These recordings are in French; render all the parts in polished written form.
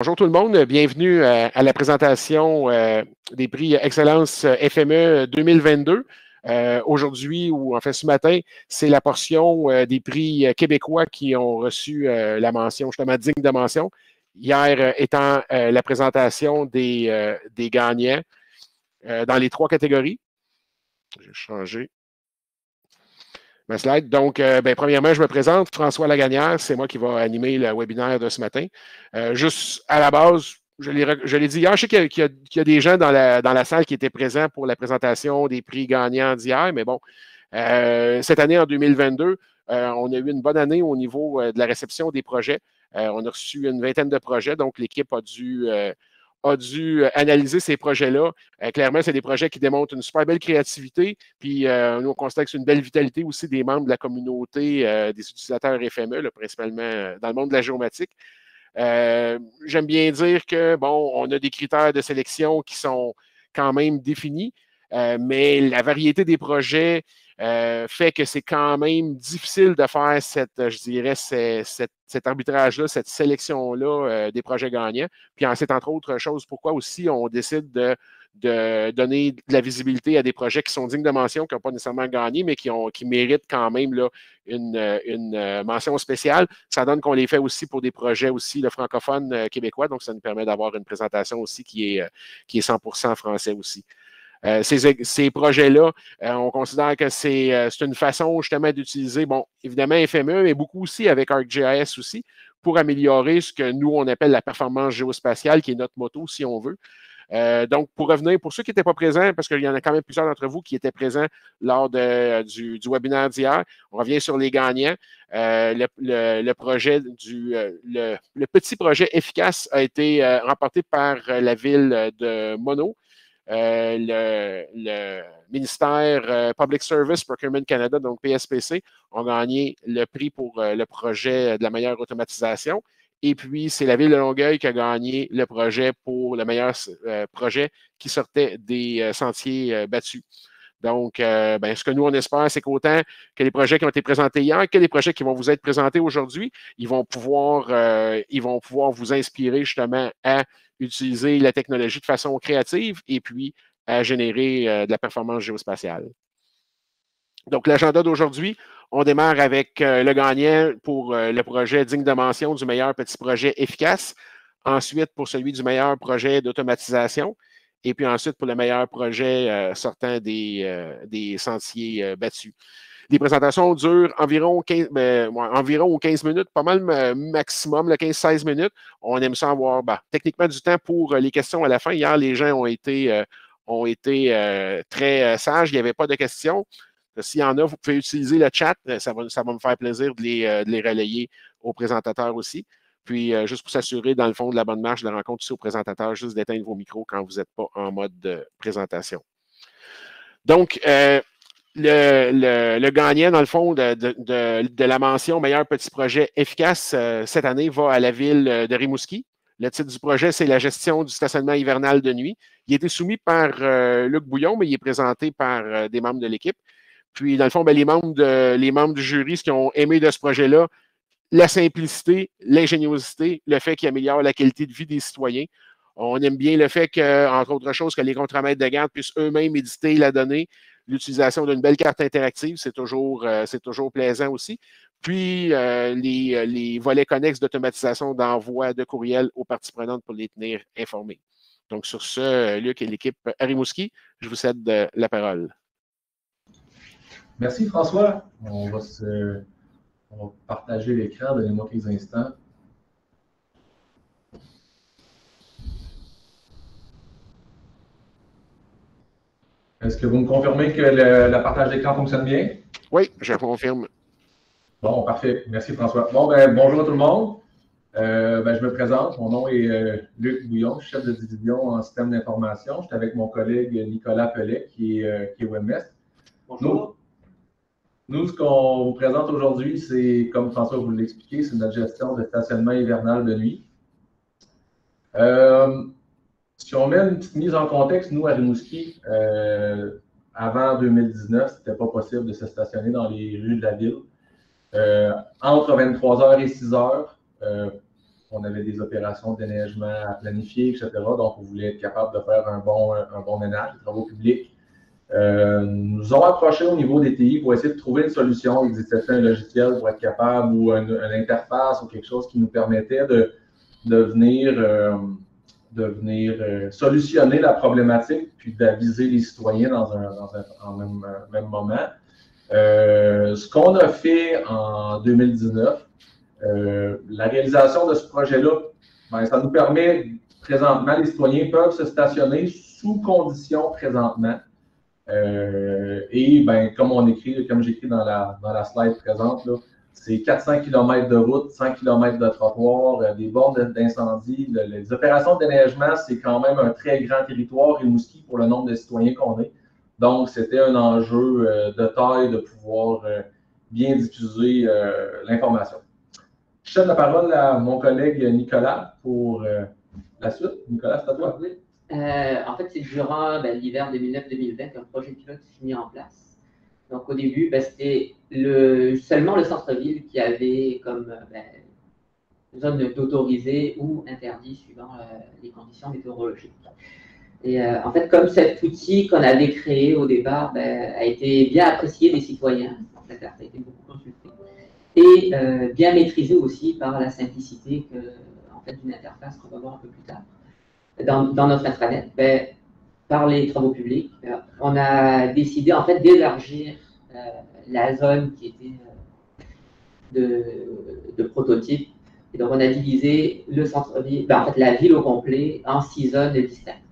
Bonjour tout le monde, bienvenue à la présentation des prix Excellence FME 2022. Aujourd'hui, ou en fait ce matin, c'est la portion des prix québécois qui ont reçu la mention, justement digne de mention. Hier étant la présentation des gagnants dans les 3 catégories. Je vais changer ma slide. Donc, premièrement, je me présente, François Lagagnère, c'est moi qui va animer le webinaire de ce matin. Juste à la base, je l'ai dit hier, je sais qu'il y a des gens dans la salle qui étaient présents pour la présentation des prix gagnants d'hier, mais bon, cette année, en 2022, on a eu une bonne année au niveau de la réception des projets. On a reçu une vingtaine de projets, donc l'équipe a dû analyser ces projets-là. Clairement, c'est des projets qui démontrent une super belle créativité. Puis, nous, on constate que c'est une belle vitalité aussi des membres de la communauté des utilisateurs FME, là, principalement dans le monde de la géomatique. J'aime bien dire que, bon, on a des critères de sélection qui sont quand même définis, mais la variété des projets fait que c'est quand même difficile de faire je dirais, cet arbitrage-là, cette sélection-là des projets gagnants. Puis c'est entre autres choses pourquoi aussi on décide de donner de la visibilité à des projets qui sont dignes de mention, qui n'ont pas nécessairement gagné, mais qui méritent quand même là, une mention spéciale. Ça donne qu'on les fait aussi pour des projets aussi le francophone québécois, donc ça nous permet d'avoir une présentation aussi qui est 100% français aussi. Ces projets-là, on considère que c'est une façon justement d'utiliser, bon, évidemment FME, mais beaucoup aussi avec ArcGIS aussi, pour améliorer ce que nous, on appelle la performance géospatiale, qui est notre motto, si on veut. Donc, pour revenir, pour ceux qui n'étaient pas présents, parce qu'il y en a quand même plusieurs d'entre vous qui étaient présents lors du webinaire d'hier, on revient sur les gagnants. Le projet le petit projet efficace a été remporté par la ville de Mono. Le ministère Public Service Procurement Canada, donc PSPC, ont gagné le prix pour le projet de la meilleure automatisation. Et puis, c'est la ville de Longueuil qui a gagné le projet pour le meilleur projet qui sortait des sentiers battus. Donc, ce que nous, on espère, c'est qu'autant que les projets qui ont été présentés hier, que les projets qui vont vous être présentés aujourd'hui, ils vont pouvoir vous inspirer justement à utiliser la technologie de façon créative et puis à générer de la performance géospatiale. Donc, l'agenda d'aujourd'hui, on démarre avec le gagnant pour le projet digne de mention du meilleur petit projet efficace. Ensuite, pour celui du meilleur projet d'automatisation. Et puis ensuite, pour le meilleur projet sortant des sentiers battus. Les présentations durent environ 15 minutes, pas mal maximum, 15-16 minutes. On aime ça avoir techniquement du temps pour les questions à la fin. Hier, les gens ont été très sages. Il n'y avait pas de questions. S'il y en a, vous pouvez utiliser le chat. Ça va me faire plaisir de les relayer aux présentateurs aussi. Puis, juste pour s'assurer, dans le fond de la bonne marche de la rencontre aussi aux présentateurs, juste d'éteindre vos micros quand vous n'êtes pas en mode de présentation. Donc, le gagnant, dans le fond, de la mention meilleur petit projet efficace cette année va à la ville de Rimouski. Le titre du projet, c'est la gestion du stationnement hivernal de nuit. Il a été soumis par Luc Bouillon, mais il est présenté par des membres de l'équipe. Puis, dans le fond, les membres du jury, ce qu'ils ont aimé de ce projet-là, la simplicité, l'ingéniosité, le fait qu'il améliore la qualité de vie des citoyens. On aime bien le fait que, entre autres choses, que les contremaîtres de garde puissent eux-mêmes éditer la donnée. L'utilisation d'une belle carte interactive, c'est toujours plaisant aussi. Puis, les volets connexes d'automatisation d'envoi de courriel aux parties prenantes pour les tenir informés. Donc, sur ce, Luc et l'équipe à Rimouski, je vous cède la parole. Merci, François. On va partager l'écran. Donnez-moi quelques instants. Est-ce que vous me confirmez que le partage d'écran fonctionne bien? Oui, je confirme. Bon, parfait. Merci, François. Bon, bonjour à tout le monde. Je me présente. Mon nom est Luc Bouillon, chef de division en système d'information. Je suis avec mon collègue Nicolas Pellet, qui est webmaster. Bonjour. Nous, ce qu'on vous présente aujourd'hui, c'est, comme François vous l'a expliqué, c'est notre gestion de stationnement hivernal de nuit. Si on met une petite mise en contexte, nous, à Rimouski, avant 2019, ce n'était pas possible de se stationner dans les rues de la ville. Entre 23h et 6h, on avait des opérations de déneigement à planifier, etc. Donc, on voulait être capable de faire un bon ménage, des travaux publics. Nous ont approché au niveau des TI pour essayer de trouver une solution. Il existait un logiciel pour être capable ou une interface ou quelque chose qui nous permettait de venir solutionner la problématique puis d'aviser les citoyens en même moment. Ce qu'on a fait en 2019, la réalisation de ce projet-là, ben, ça nous permet présentement, les citoyens peuvent se stationner sous conditions présentement. Et ben, comme j'écris dans la slide présente, c'est 400 km de route, 100 km de trottoir, des bornes d'incendie. Les opérations de déneigement, c'est quand même un très grand territoire, Rimouski, pour le nombre de citoyens qu'on est. Donc, c'était un enjeu de taille de pouvoir bien diffuser l'information. Je cède la parole à mon collègue Nicolas pour la suite. Nicolas, c'est à toi. En fait, c'est durant l'hiver 2009-2020 qu'un projet pilote s'est mis en place. Donc, au début, c'était seulement le centre-ville qui avait comme zone d'autorisée ou interdit suivant les conditions météorologiques. Et en fait, comme cet outil qu'on avait créé au départ a été bien apprécié des citoyens, en fait, ça a été beaucoup consulté, et bien maîtrisé aussi par la simplicité d'une interface qu'on va voir un peu plus tard. Dans notre intranet, par les travaux publics, on a décidé en fait d'élargir la zone qui était de prototype. Et donc on a divisé le centre-ville, la ville au complet, en 6 zones distinctes.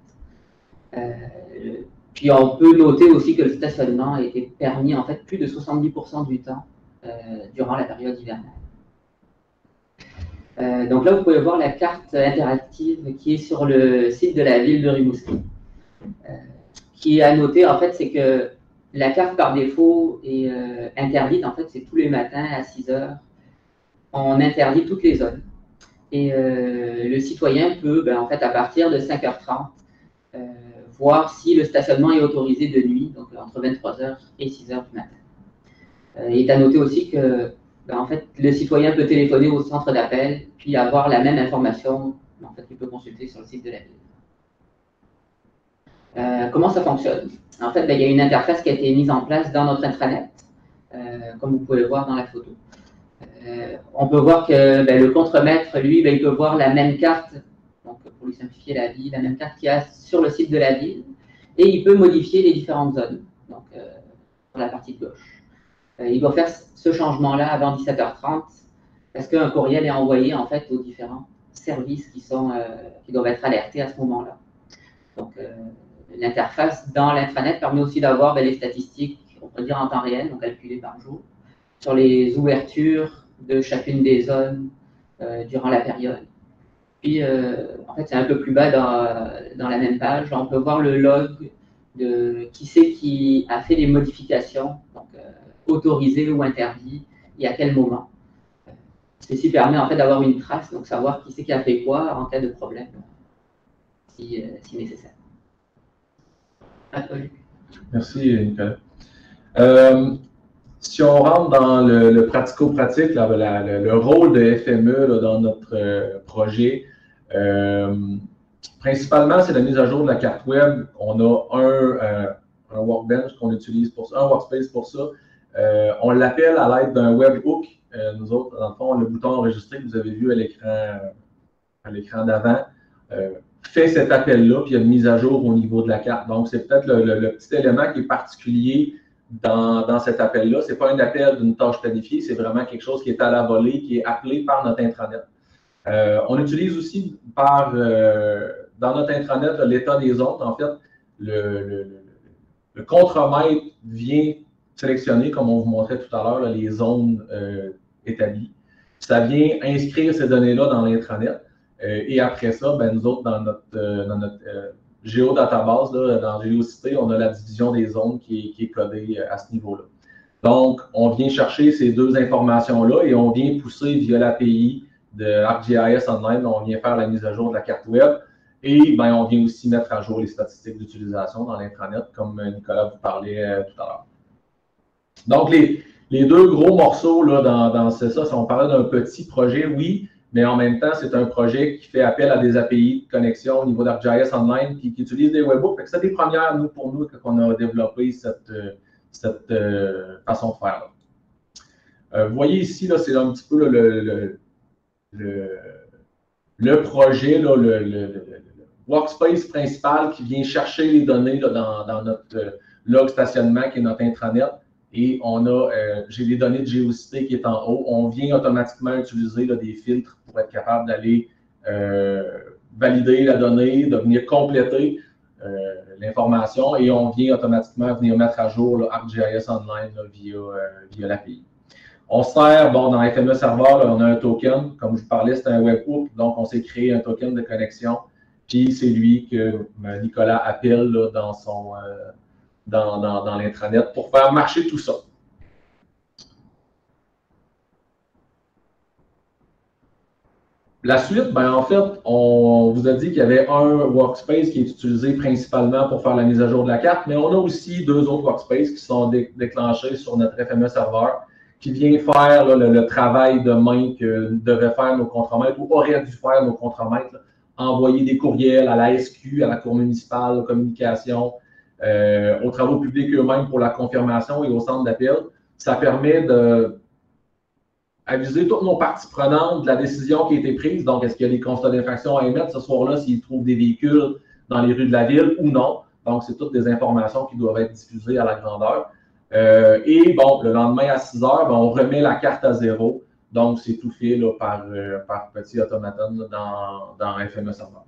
Puis on peut noter aussi que le stationnement a été permis en fait plus de 70% du temps durant la période hivernale. Donc là, vous pouvez voir la carte interactive qui est sur le site de la ville de Rimouski. Qui est à noter, en fait, c'est que la carte par défaut est interdite, en fait, c'est tous les matins à 6 heures. On interdit toutes les zones. Et le citoyen peut, en fait, à partir de 5h30, voir si le stationnement est autorisé de nuit, donc entre 23h et 6h du matin. Il est à noter aussi que en fait, le citoyen peut téléphoner au centre d'appel puis avoir la même information qu'il peut consulter sur le site de la ville. Comment ça fonctionne? En fait, il y a une interface qui a été mise en place dans notre intranet, comme vous pouvez le voir dans la photo. On peut voir que le contremaître, lui, il peut voir la même carte, donc pour lui simplifier la vie, la même carte qu'il y a sur le site de la ville, et il peut modifier les différentes zones, donc sur la partie de gauche. Il doit faire ce changement-là avant 17h30 parce qu'un courriel est envoyé en fait aux différents services qui doivent être alertés à ce moment-là. Donc, l'interface dans l'intranet permet aussi d'avoir les statistiques, on peut dire en temps réel, donc calculées par jour, sur les ouvertures de chacune des zones durant la période. Puis, en fait, c'est un peu plus bas dans la même page, on peut voir le log de qui c'est qui a fait les modifications, donc autorisé ou interdit, et à quel moment. Ceci permet en fait d'avoir une trace, donc savoir qui c'est qui a fait quoi en cas de problème, si nécessaire. Merci, Nicolas. Si on rentre dans le pratico-pratique, le rôle de FME dans notre projet, principalement, c'est la mise à jour de la carte web. On a un workbench qu'on utilise pour ça, un workspace pour ça. On l'appelle à l'aide d'un webhook. Nous autres, dans le fond, le bouton enregistré que vous avez vu à l'écran d'avant fait cet appel-là, puis il y a une mise à jour au niveau de la carte. Donc, c'est peut-être le petit élément qui est particulier dans cet appel-là. Ce n'est pas un appel d'une tâche planifiée, c'est vraiment quelque chose qui est à la volée, qui est appelé par notre intranet. On utilise aussi dans notre intranet l'état des zones. En fait, le contremaître vient sélectionner, comme on vous montrait tout à l'heure, les zones établies. Ça vient inscrire ces données-là dans l'intranet. Et après ça, nous autres, dans notre géodatabase, dans Géocité, on a la division des zones qui est codée à ce niveau-là. Donc, on vient chercher ces deux informations-là et on vient pousser via l'API de ArcGIS Online, on vient faire la mise à jour de la carte web et on vient aussi mettre à jour les statistiques d'utilisation dans l'intranet, comme Nicolas vous parlait tout à l'heure. Donc, les deux gros morceaux là, dans ça, si on parlait d'un petit projet, oui, mais en même temps, c'est un projet qui fait appel à des API de connexion au niveau d'ArcGIS Online qui utilise des webhooks. C'est des premières, pour nous, qu'on a développé cette façon de faire. Vous voyez ici, c'est un petit peu le projet, le workspace principal qui vient chercher les données dans notre log stationnement qui est notre intranet. Et j'ai les données de géocité qui est en haut. On vient automatiquement utiliser des filtres pour être capable d'aller valider la donnée, de venir compléter l'information et on vient automatiquement venir mettre à jour ArcGIS Online via l'API. On sert, dans FME Server, on a un token, comme je vous parlais, c'est un webhook, donc on s'est créé un token de connexion, puis c'est lui que Nicolas appelle dans l'intranet pour faire marcher tout ça. La suite, en fait, on vous a dit qu'il y avait un workspace qui est utilisé principalement pour faire la mise à jour de la carte, mais on a aussi 2 autres workspaces qui sont déclenchés sur notre FME serveur qui vient faire le travail de main que devaient faire nos contremaîtres ou auraient dû faire nos contremaîtres, envoyer des courriels à la SQ, à la Cour municipale, aux communications, aux travaux publics eux-mêmes pour la confirmation et au centre d'appel. Ça permet d'aviser toutes nos parties prenantes de la décision qui a été prise. Donc, est-ce qu'il y a des constats d'infraction à émettre ce soir-là s'ils trouvent des véhicules dans les rues de la ville ou non. Donc, c'est toutes des informations qui doivent être diffusées à la grandeur. Et le lendemain à 6 heures, on remet la carte à 0. Donc, c'est tout fait par petit automaton dans FME Server.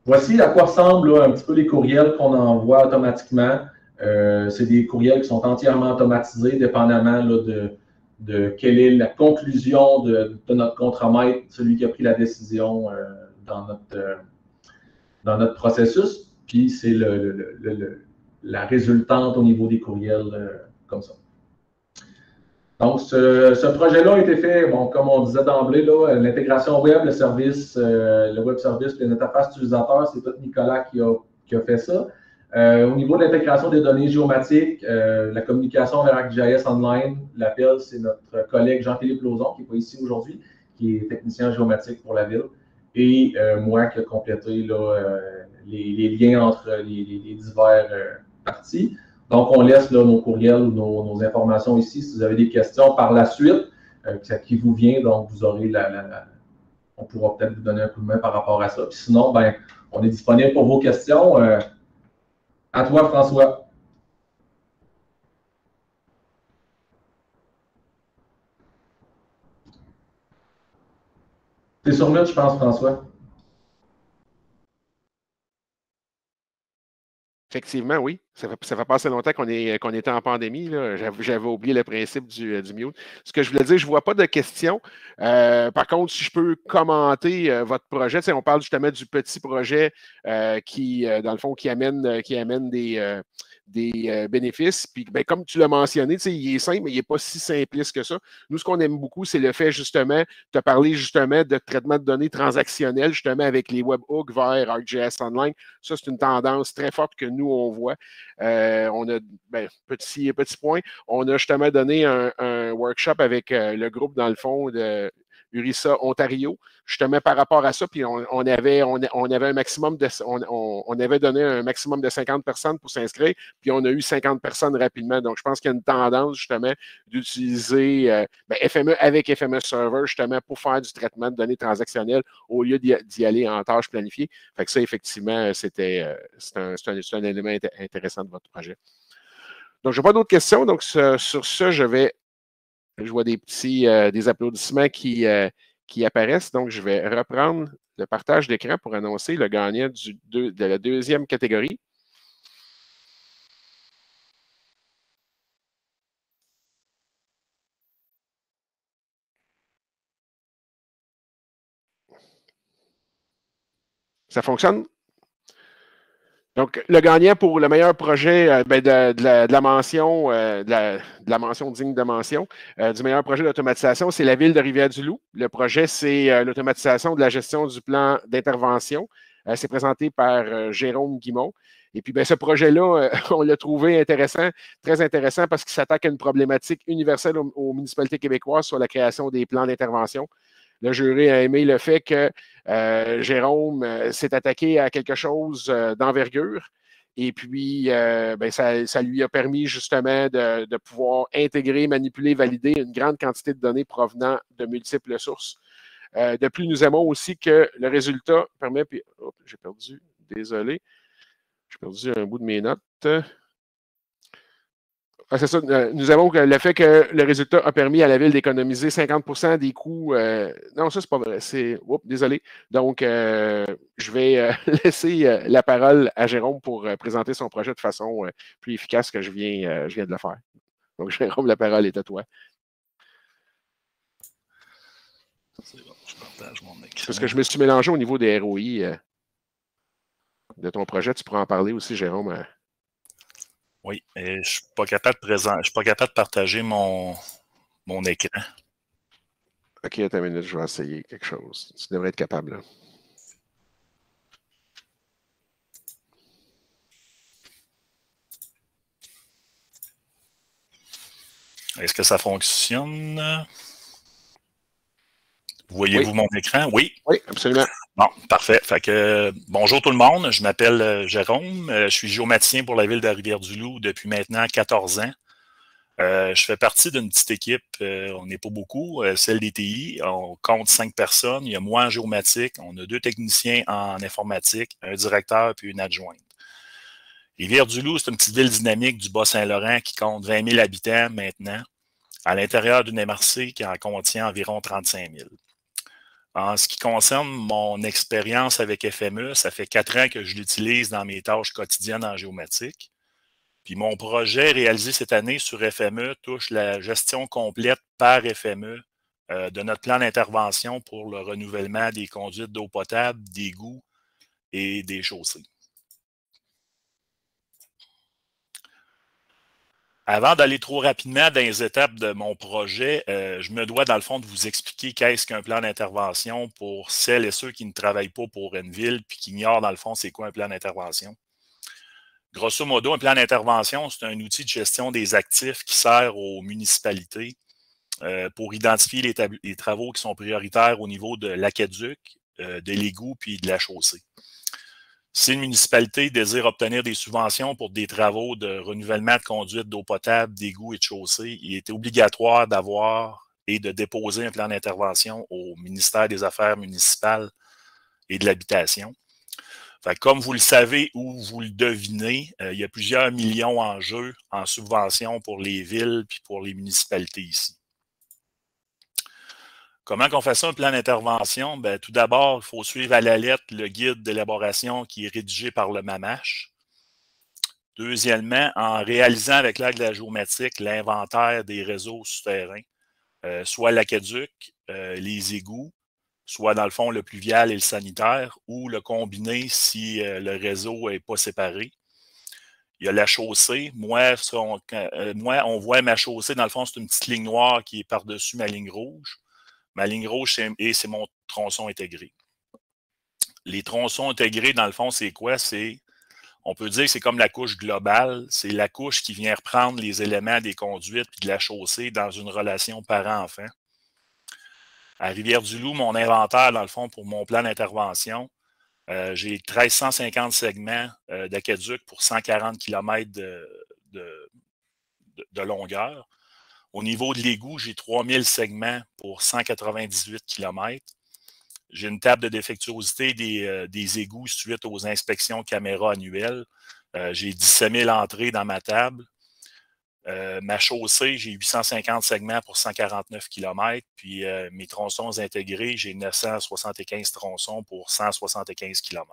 Voici à quoi ressemblent un petit peu les courriels qu'on envoie automatiquement. C'est des courriels qui sont entièrement automatisés, dépendamment de quelle est la conclusion de notre contremaître, celui qui a pris la décision dans notre processus. Puis, c'est la résultante au niveau des courriels comme ça. Donc, ce projet-là a été fait, comme on disait d'emblée, l'intégration web, le web service, l'interface utilisateur, c'est tout Nicolas qui a fait ça. Au niveau de l'intégration des données géomatiques, la communication vers ArcGIS Online, l'appel, c'est notre collègue Jean-Philippe Lauzon, qui n'est pas ici aujourd'hui, qui est technicien géomatique pour la ville, et moi qui ai complété les liens entre les divers parties. Donc, on laisse nos courriels ou nos informations ici. Si vous avez des questions par la suite, qui vous vient, donc vous aurez on pourra peut-être vous donner un coup de main par rapport à ça. Puis sinon, on est disponible pour vos questions. À toi, François. Tu es sur mute, je pense, François. Effectivement, oui. Ça fait pas assez longtemps qu'on était en pandémie. J'avais oublié le principe du mute. Ce que je voulais dire, je ne vois pas de questions. Par contre, si je peux commenter votre projet, on parle justement du petit projet qui, dans le fond, qui amène des bénéfices. Puis, comme tu l'as mentionné, il est simple, mais il n'est pas si simpliste que ça. Nous, ce qu'on aime beaucoup, c'est le fait, justement, tu as parlé justement de traitement de données transactionnelles, justement, avec les webhooks vers ArcGIS Online. Ça, c'est une tendance très forte que nous, on voit. On a, petit point, on a justement donné un workshop avec le groupe, dans le fond, de URISA Ontario, justement par rapport à ça, puis on avait un maximum on avait donné un maximum de 50 personnes pour s'inscrire, puis on a eu 50 personnes rapidement. Donc, je pense qu'il y a une tendance, justement, d'utiliser FME avec FME Server, justement, pour faire du traitement de données transactionnelles au lieu d'y aller en tâches planifiées. Fait que ça, effectivement, c'est un élément intéressant de votre projet. Donc, je n'ai pas d'autres questions. Donc, sur ça, je vois des applaudissements qui apparaissent. Donc, je vais reprendre le partage d'écran pour annoncer le gagnant de la deuxième catégorie. Ça fonctionne? Donc, le gagnant pour le meilleur projet de la mention, de la mention digne de mention, du meilleur projet d'automatisation, c'est la ville de Rivière-du-Loup. Le projet, c'est l'automatisation de la gestion du plan d'intervention C'est présenté par Jérôme Guimond. Et puis, ce projet-là, on l'a trouvé intéressant, très intéressant, parce qu'il s'attaque à une problématique universelle aux municipalités québécoises sur la création des plans d'intervention. Le jury a aimé le fait que Jérôme s'est attaqué à quelque chose d'envergure. Et puis, ça lui a permis justement de pouvoir intégrer, manipuler, valider une grande quantité de données provenant de multiples sources. De plus, nous aimons aussi que le résultat permet... Puis, j'ai perdu, désolé, j'ai perdu un bout de mes notes. Ah, c'est ça. Nous avons le fait que le résultat a permis à la Ville d'économiser 50% des coûts. Non, ça, c'est pas vrai. Désolé. Donc, je vais laisser la parole à Jérôme pour présenter son projet de façon plus efficace que je viens de le faire. Donc, Jérôme, la parole est à toi. C'est bon, je partage mon écran. Parce que je me suis mélangé au niveau des ROI de ton projet. Tu pourras en parler aussi, Jérôme. Oui, mais je ne suis pas capable de partager mon écran. OK, attends une minute, je vais essayer quelque chose. Tu devrais être capable, là. Est-ce que ça fonctionne? Voyez-vous mon écran? Oui. Oui, absolument. Bon, parfait. Fait que, bonjour tout le monde, je m'appelle Jérôme, je suis géomaticien pour la ville de Rivière-du-Loup depuis maintenant 14 ans. Je fais partie d'une petite équipe, on n'est pas beaucoup, celle des TI, on compte 5 personnes, il y a moi en géomatique, on a 2 techniciens en informatique, un directeur puis une adjointe. Rivière-du-Loup, c'est une petite ville dynamique du Bas-Saint-Laurent qui compte 20 000 habitants maintenant, à l'intérieur d'une MRC qui en contient environ 35 000. En ce qui concerne mon expérience avec FME, ça fait 4 ans que je l'utilise dans mes tâches quotidiennes en géomatique. Puis mon projet réalisé cette année sur FME touche la gestion complète par FME de notre plan d'intervention pour le renouvellement des conduites d'eau potable, d'égouts et des chaussées. Avant d'aller trop rapidement dans les étapes de mon projet, je me dois dans le fond de vous expliquer qu'est-ce qu'un plan d'intervention pour celles et ceux qui ne travaillent pas pour une ville puis qui ignorent dans le fond c'est quoi un plan d'intervention. Grosso modo, un plan d'intervention, c'est un outil de gestion des actifs qui sert aux municipalités pour identifier les travaux qui sont prioritaires au niveau de l'aqueduc, de l'égout puis de la chaussée. Si une municipalité désire obtenir des subventions pour des travaux de renouvellement de conduite d'eau potable, d'égouts et de chaussée, il est obligatoire d'avoir et de déposer un plan d'intervention au ministère des Affaires municipales et de l'Habitation. Comme vous le savez ou vous le devinez, il y a plusieurs millions en jeu en subventions pour les villes puis pour les municipalités ici. Comment on fait ça, un plan d'intervention? Ben, tout d'abord, il faut suivre à la lettre le guide d'élaboration qui est rédigé par le MAMACH. Deuxièmement, en réalisant avec l'aide de la géomatique l'inventaire des réseaux souterrains, soit l'aqueduc, les égouts, soit dans le fond le pluvial et le sanitaire, ou le combiné si le réseau n'est pas séparé. Il y a la chaussée. Moi, on voit ma chaussée, dans le fond, c'est une petite ligne noire qui est par-dessus ma ligne rouge. Ma ligne rouge, c'est mon tronçon intégré. Les tronçons intégrés, dans le fond, c'est quoi? On peut dire que c'est comme la couche globale. C'est la couche qui vient reprendre les éléments des conduites et de la chaussée dans une relation parent-enfant. À Rivière-du-Loup, mon inventaire, dans le fond, pour mon plan d'intervention, j'ai 1350 segments d'aqueduc pour 140 km de longueur. Au niveau de l'égout, j'ai 3000 segments pour 198 km. J'ai une table de défectuosité des égouts suite aux inspections caméra annuelles. J'ai 17 000 entrées dans ma table. Ma chaussée, j'ai 850 segments pour 149 km. Puis mes tronçons intégrés, j'ai 975 tronçons pour 175 km.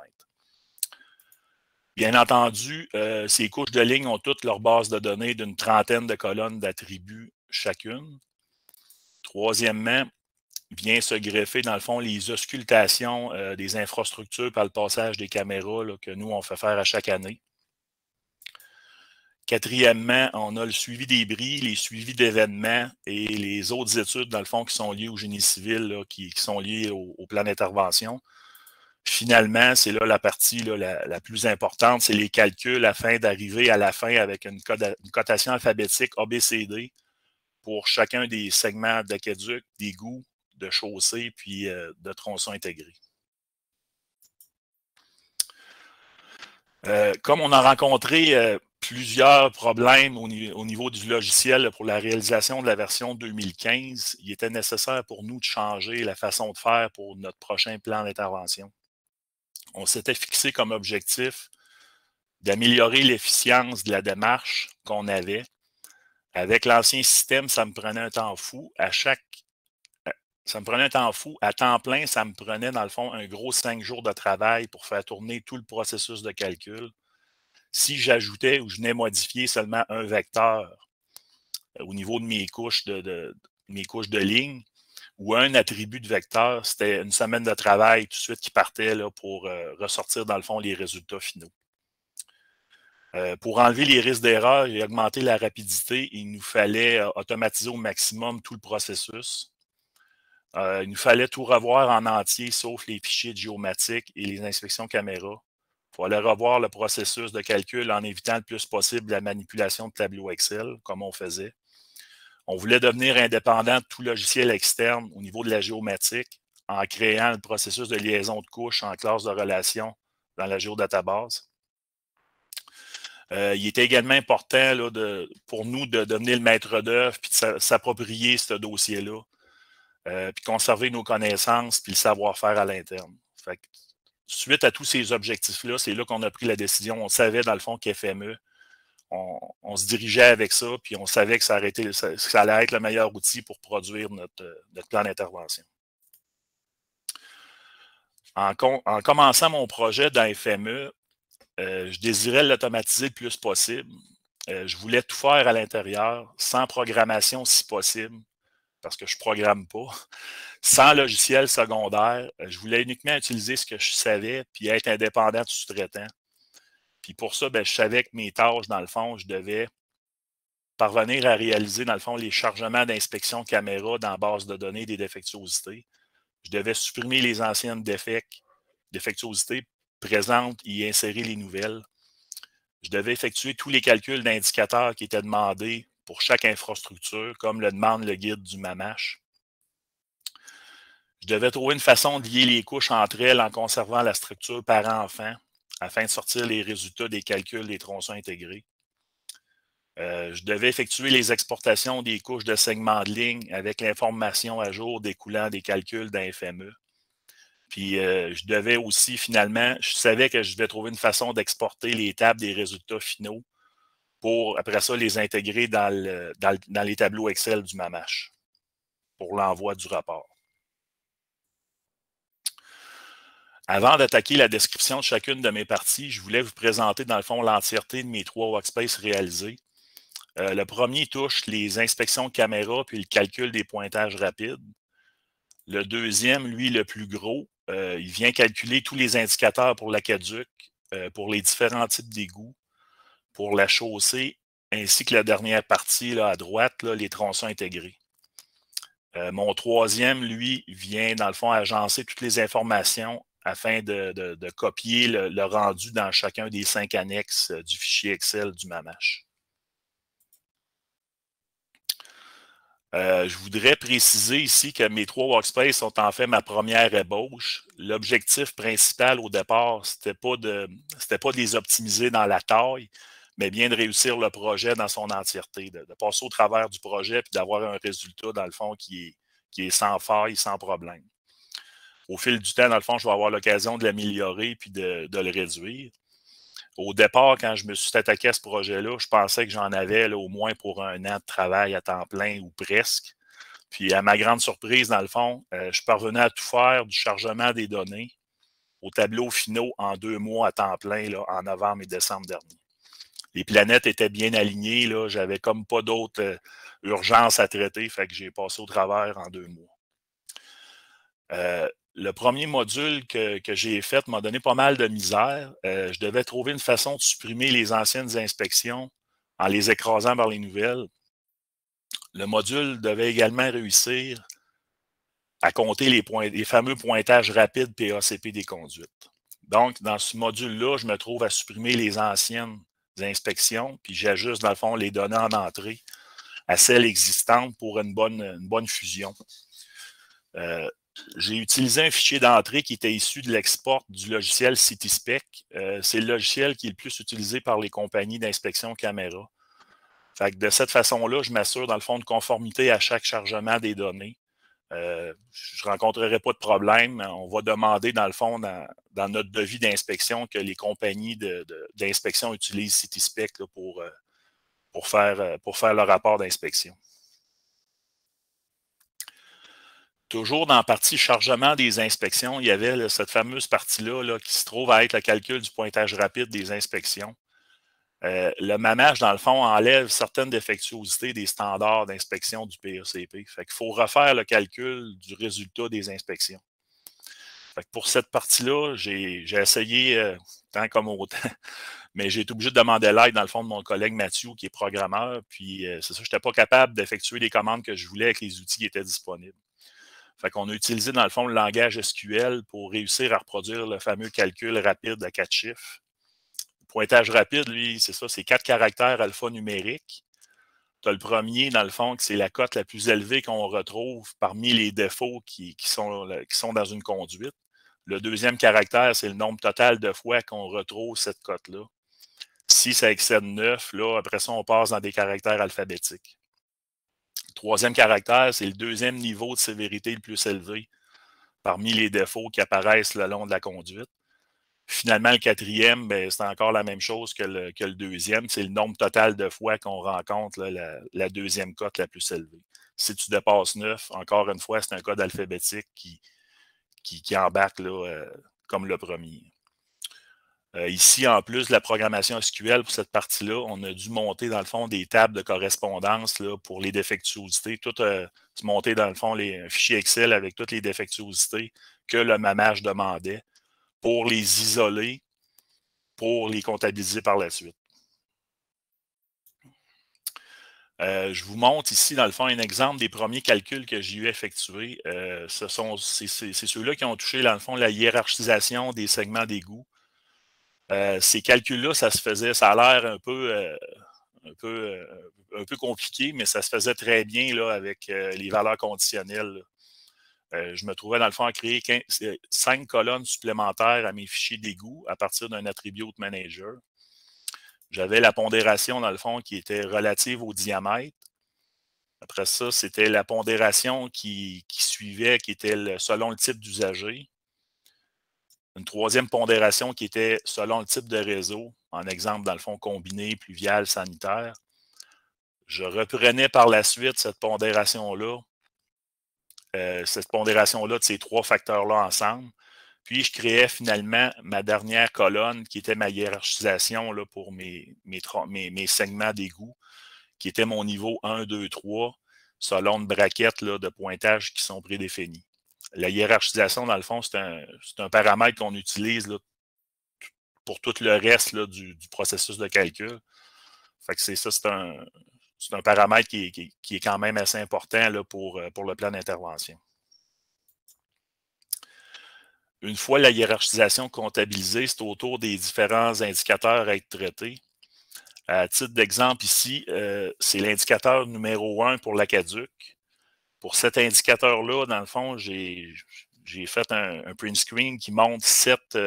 Bien entendu, ces couches de lignes ont toutes leur base de données d'une trentaine de colonnes d'attributs chacune. Troisièmement, vient se greffer, dans le fond, les auscultations des infrastructures par le passage des caméras là, que nous, on fait faire à chaque année. Quatrièmement, on a le suivi des bris, les suivis d'événements et les autres études, dans le fond, qui sont liées au génie civil, là, qui sont liées au plan d'intervention. Finalement, c'est là la partie là, la plus importante, c'est les calculs afin d'arriver à la fin avec une cotation alphabétique ABCD pour chacun des segments d'aqueduc, d'égouts, de chaussées, puis de tronçons intégrés. Comme on a rencontré plusieurs problèmes au niveau du logiciel pour la réalisation de la version 2015, il était nécessaire pour nous de changer la façon de faire pour notre prochain plan d'intervention. On s'était fixé comme objectif d'améliorer l'efficience de la démarche qu'on avait. Avec l'ancien système, ça me prenait un temps fou. À temps plein, ça me prenait, dans le fond, un gros 5 jours de travail pour faire tourner tout le processus de calcul. Si j'ajoutais ou je venais modifier seulement un vecteur au niveau de mes couches de ligne ou un attribut de vecteur, c'était une semaine de travail tout de suite qui partait là, pour ressortir, dans le fond, les résultats finaux. Pour enlever les risques d'erreur et augmenter la rapidité, il nous fallait automatiser au maximum tout le processus. Il nous fallait tout revoir en entier, sauf les fichiers de géomatique et les inspections caméra. Il fallait revoir le processus de calcul en évitant le plus possible la manipulation de tableaux Excel, comme on faisait. On voulait devenir indépendant de tout logiciel externe au niveau de la géomatique en créant le processus de liaison de couches en classe de relation dans la géodatabase. Il était également important là, pour nous de devenir le maître d'œuvre puis de s'approprier ce dossier-là, puis conserver nos connaissances puis le savoir-faire à l'interne. Suite à tous ces objectifs-là, c'est là qu'on a pris la décision. On savait, dans le fond, qu'FME, on se dirigeait avec ça, puis on savait que ça allait être le meilleur outil pour produire notre plan d'intervention. En commençant mon projet dans FME, je désirais l'automatiser le plus possible. Je voulais tout faire à l'intérieur, sans programmation si possible, parce que je ne programme pas, sans logiciel secondaire. Je voulais uniquement utiliser ce que je savais, puis être indépendant du sous-traitant. Puis pour ça, je savais que mes tâches, dans le fond, je devais parvenir à réaliser, dans le fond, les chargements d'inspection caméra dans la base de données des défectuosités. Je devais supprimer les anciennes défectuosités présentes et y insérer les nouvelles. Je devais effectuer tous les calculs d'indicateurs qui étaient demandés pour chaque infrastructure, comme le demande le guide du MAMACH. Je devais trouver une façon de lier les couches entre elles en conservant la structure parent-enfant afin de sortir les résultats des calculs des tronçons intégrés. Je devais effectuer les exportations des couches de segments de ligne avec l'information à jour découlant des calculs d'un FME. Puis, je devais aussi, finalement, je savais que je devais trouver une façon d'exporter les tables des résultats finaux pour, après ça, les intégrer dans les tableaux Excel du MAMACH pour l'envoi du rapport. Avant d'attaquer la description de chacune de mes parties, je voulais vous présenter, dans le fond, l'entièreté de mes 3 workspaces réalisés. Le premier touche les inspections caméra puis le calcul des pointages rapides. Le deuxième, lui, le plus gros, il vient calculer tous les indicateurs pour l'aqueduc, pour les différents types d'égouts, pour la chaussée, ainsi que la dernière partie là, à droite, là, les tronçons intégrés. Mon troisième, lui, vient, dans le fond, agencer toutes les informations afin de copier le rendu dans chacun des 5 annexes du fichier Excel du MAMACH. Je voudrais préciser ici que mes 3 workspaces sont en fait ma première ébauche. L'objectif principal au départ, c'était pas de les optimiser dans la taille, mais bien de réussir le projet dans son entièreté, de passer au travers du projet et d'avoir un résultat, dans le fond, qui est sans faille, sans problème. Au fil du temps, dans le fond, je vais avoir l'occasion de l'améliorer puis de le réduire. Au départ, quand je me suis attaqué à ce projet-là, je pensais que j'en avais là, au moins pour 1 an de travail à temps plein ou presque. Puis, à ma grande surprise, dans le fond, je parvenais à tout faire du chargement des données aux tableaux finaux en 2 mois à temps plein là, en novembre et décembre dernier. Les planètes étaient bien alignées. J'avais comme pas d'autres urgences à traiter, fait que j'ai passé au travers en 2 mois. Le premier module que j'ai fait m'a donné pas mal de misère. Je devais trouver une façon de supprimer les anciennes inspections en les écrasant par les nouvelles. Le module devait également réussir à compter les fameux pointages rapides PACP des conduites. Donc, dans ce module-là, je me trouve à supprimer les anciennes inspections, puis j'ajuste, dans le fond, les données en entrée à celles existantes pour une bonne fusion. J'ai utilisé un fichier d'entrée qui était issu de l'export du logiciel CitySpec. C'est le logiciel qui est le plus utilisé par les compagnies d'inspection caméra. Fait que de cette façon-là, je m'assure, dans le fond, de conformité à chaque chargement des données. Je ne rencontrerai pas de problème. On va demander, dans le fond, dans notre devis d'inspection, que les compagnies d'inspection utilisent CitySpec là, pour faire le rapport d'inspection. Toujours dans la partie chargement des inspections, il y avait là, cette fameuse partie-là qui se trouve à être le calcul du pointage rapide des inspections. Le MAMACH, dans le fond, enlève certaines défectuosités des standards d'inspection du PACP. Fait qu'il faut refaire le calcul du résultat des inspections. Fait que pour cette partie-là, j'ai essayé tant comme autant, mais j'ai été obligé de demander l'aide, dans le fond, de mon collègue Mathieu, qui est programmeur. Puis c'est ça, je n'étais pas capable d'effectuer les commandes que je voulais avec les outils qui étaient disponibles. Fait qu'on a utilisé, dans le fond, le langage SQL pour réussir à reproduire le fameux calcul rapide à 4 chiffres. Le pointage rapide, lui, c'est ça, c'est 4 caractères alphanumériques. Tu as le premier, dans le fond, que c'est la cote la plus élevée qu'on retrouve parmi les défauts qui sont dans une conduite. Le deuxième caractère, c'est le nombre total de fois qu'on retrouve cette cote-là. Si ça excède 9, là, après ça, on passe dans des caractères alphabétiques. Le troisième caractère, c'est le deuxième niveau de sévérité le plus élevé parmi les défauts qui apparaissent le long de la conduite. Finalement, le quatrième, c'est encore la même chose que le deuxième. C'est le nombre total de fois qu'on rencontre là, la deuxième cote la plus élevée. Si tu dépasses 9, encore une fois, c'est un code alphabétique qui embarque là, comme le premier. Ici, en plus de la programmation SQL pour cette partie-là, on a dû monter, dans le fond, des tables de correspondance là, pour les défectuosités. Tout monter, dans le fond, un fichier Excel avec toutes les défectuosités que le MAMACH demandait pour les isoler, pour les comptabiliser par la suite. Je vous montre ici, dans le fond, un exemple des premiers calculs que j'ai eu effectués. C'est ceux-là qui ont touché, dans le fond, la hiérarchisation des segments d'égout. Ces calculs-là, ça a l'air un peu compliqué, mais ça se faisait très bien là, avec les valeurs conditionnelles. Je me trouvais, dans le fond, à créer 5 colonnes supplémentaires à mes fichiers d'égout à partir d'un attribute manager. J'avais la pondération, dans le fond, qui était relative au diamètre. Après ça, c'était la pondération qui suivait, qui était selon le type d'usager. Une troisième pondération qui était selon le type de réseau, en exemple, dans le fond, combiné, pluvial, sanitaire. Je reprenais par la suite cette pondération-là de ces 3 facteurs-là ensemble. Puis, je créais finalement ma dernière colonne qui était ma hiérarchisation là, pour mes segments d'égout, qui était mon niveau 1, 2, 3, selon une braquette là, de pointage qui sont prédéfinis. La hiérarchisation, dans le fond, c'est un paramètre qu'on utilise là, pour tout le reste là, du processus de calcul. Fait que c'est ça, c'est un paramètre qui est quand même assez important là, pour le plan d'intervention. Une fois la hiérarchisation comptabilisée, c'est au tour des différents indicateurs à être traités. À titre d'exemple ici, c'est l'indicateur numéro 1 pour l'Aqueduc. Pour cet indicateur-là, dans le fond, j'ai fait un print screen qui montre 7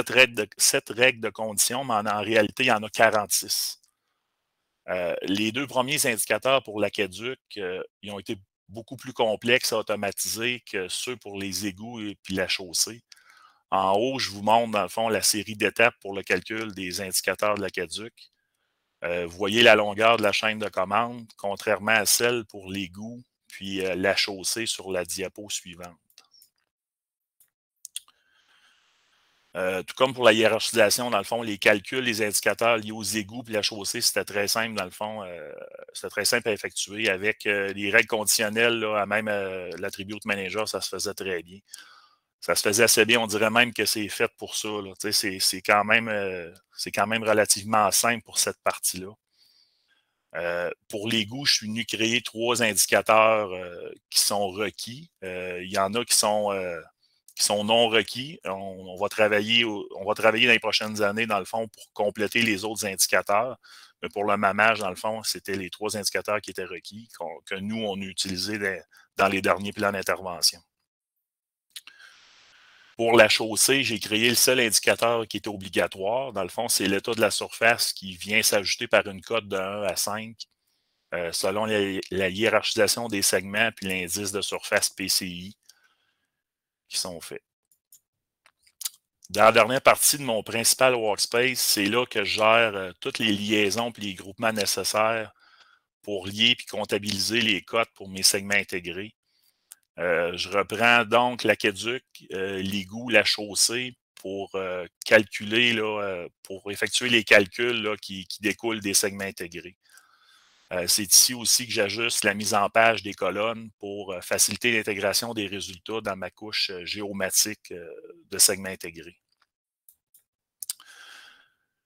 règles de conditions, mais en réalité, il y en a 46. Les 2 premiers indicateurs pour l'Aqueduc, ils ont été beaucoup plus complexes à automatiser que ceux pour les égouts et puis la chaussée. En haut, je vous montre, dans le fond, la série d'étapes pour le calcul des indicateurs de l'Aqueduc. Vous voyez la longueur de la chaîne de commande, contrairement à celle pour l'égout, puis la chaussée sur la diapo suivante. Tout comme pour la hiérarchisation, dans le fond, les calculs, les indicateurs liés aux égouts et la chaussée, c'était très simple, dans le fond, c'était très simple à effectuer. Avec les règles conditionnelles, là, même l'attribute manager, ça se faisait très bien. Ça se faisait assez bien, on dirait même que c'est fait pour ça. C'est quand même relativement simple pour cette partie-là. Pour l'égout, je suis venu créer 3 indicateurs qui sont requis. Il y en a qui sont non requis. On va travailler dans les prochaines années, dans le fond, pour compléter les autres indicateurs. Mais pour le mamage, dans le fond, c'était les 3 indicateurs qui étaient requis, que nous, on a utilisés dans les derniers plans d'intervention. Pour la chaussée, j'ai créé le seul indicateur qui était obligatoire. Dans le fond, c'est l'état de la surface qui vient s'ajouter par une cote de 1 à 5 selon la hiérarchisation des segments puis l'indice de surface PCI qui sont faits. Dans la dernière partie de mon principal workspace, c'est là que je gère toutes les liaisons et les groupements nécessaires pour lier et comptabiliser les cotes pour mes segments intégrés. Je reprends donc l'aqueduc, l'égout, la chaussée pour calculer, pour effectuer les calculs là, qui découlent des segments intégrés. C'est ici aussi que j'ajuste la mise en page des colonnes pour faciliter l'intégration des résultats dans ma couche géomatique de segments intégrés.